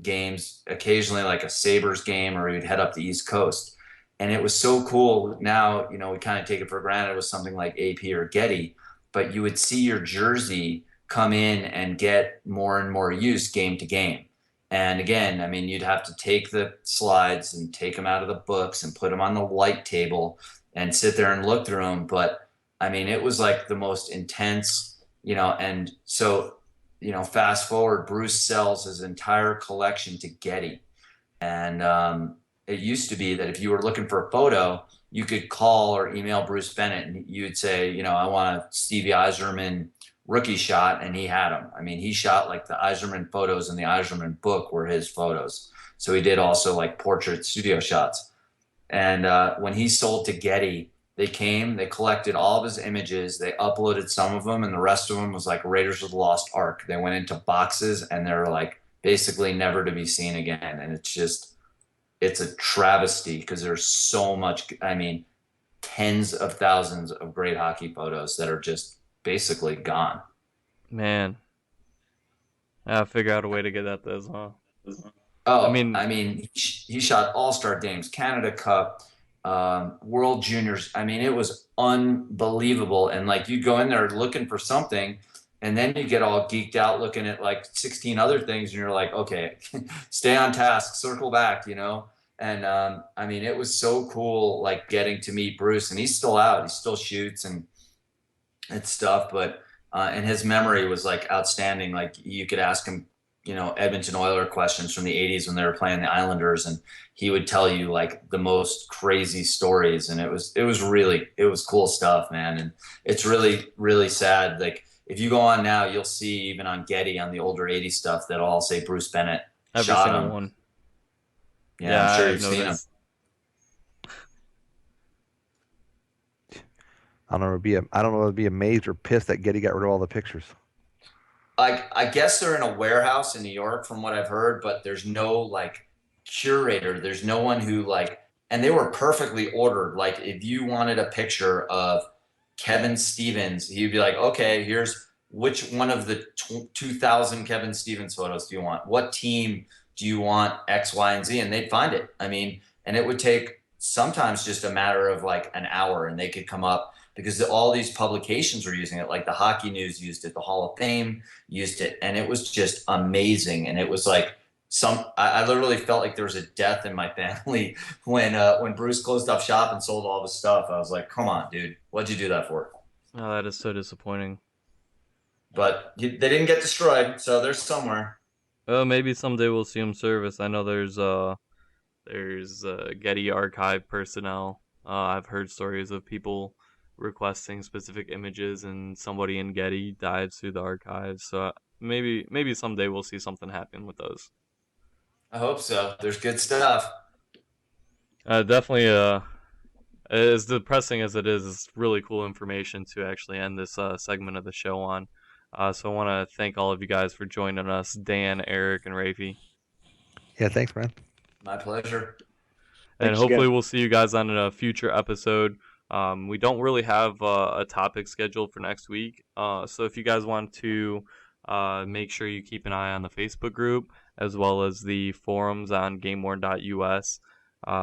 games, occasionally like a Sabres game, or he'd head up the East Coast. And it was so cool. Now, we kind of take it for granted with something like AP or Getty, but you would see your jersey come in and get more and more use game to game. And again, I mean, you'd have to take the slides and take them out of the books and put them on the light table and sit there and look through them. But I mean, it was like the most intense, and so, fast forward, Bruce sells his entire collection to Getty. And it used to be that if you were looking for a photo, you could call or email Bruce Bennett and you'd say, I want a Stevie Eiserman rookie shot, and he had them. I mean, he shot like the Eiserman photos in the Eiserman book were his photos. So he did also like portrait studio shots. And when he sold to Getty, they collected all of his images, they uploaded some of them, and the rest of them was like Raiders of the Lost Ark. They went into boxes and they're like basically never to be seen again. And it's a travesty because there's so much, I mean, tens of thousands of great hockey photos that are just basically gone. Man, I figure out a way to get at this, huh? Oh, I mean, he shot All-Star games, Canada Cup, World Juniors. I mean, it was unbelievable. And like you go in there looking for something, and then you get all geeked out looking at like 16 other things, and you're like, okay, stay on task, circle back, And I mean, it was so cool, like getting to meet Bruce, and he's still out, he still shoots and stuff, but and his memory was like outstanding. Like you could ask him, Edmonton Oiler questions from the 80s when they were playing the Islanders, and he would tell you like the most crazy stories. And it was cool stuff, man. And it's really, really sad. Like if you go on now, you'll see even on Getty on the older 80s stuff that'll all say Bruce Bennett every shot single him. one. Yeah, I'm sure I've you've seen him. noticed. I don't know whether to be amazed or pissed that Getty got rid of all the pictures. I guess they're in a warehouse in New York from what I've heard, but there's no like curator. There's no one who like, and they were perfectly ordered. Like if you wanted a picture of Kevin Stevens, he'd be like, okay, here's which one of the 2000 Kevin Stevens photos do you want? What team do you want X, Y, and Z? And they'd find it. I mean, and it would take sometimes just a matter of like an hour, and they could come up because all these publications were using it. Like the Hockey News used it, the Hall of Fame used it, and it was just amazing. And it was like I literally felt like there was a death in my family when Bruce closed up shop and sold all of his stuff. I was like, come on, dude, what'd you do that for? Oh, that is so disappointing. But they didn't get destroyed, so they're somewhere. Maybe someday we'll see him service. I know there's Getty archive personnel. I've heard stories of people requesting specific images, and somebody in Getty dives through the archives. So maybe someday we'll see something happen with those. I hope so. There's good stuff. Definitely. As depressing as it is, it's really cool information to actually end this segment of the show on. So I want to thank all of you guys for joining us, Dan, Eric, and Raifie. Yeah, thanks, man. My pleasure. And Thanks hopefully again. we'll see you guys on a future episode. We don't really have a topic scheduled for next week. So if you guys want to make sure you keep an eye on the Facebook group as well as the forums on GameWorn.us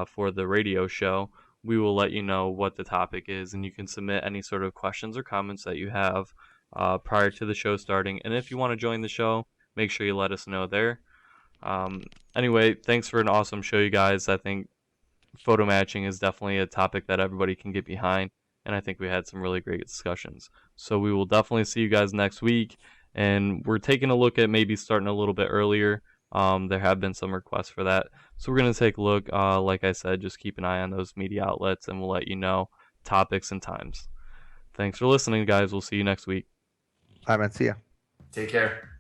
for the radio show, we will let you know what the topic is, and you can submit any sort of questions or comments that you have prior to the show starting. And if you want to join the show, make sure you let us know there. Anyway, thanks for an awesome show, you guys. I think photo matching is definitely a topic that everybody can get behind, and I think we had some really great discussions. So we will definitely see you guys next week, and we're taking a look at maybe starting a little bit earlier. There have been some requests for that, so we're going to take a look. Like I said, just keep an eye on those media outlets, and we'll let you know topics and times. Thanks for listening, guys. We'll see you next week. Bye, man. See ya. Take care.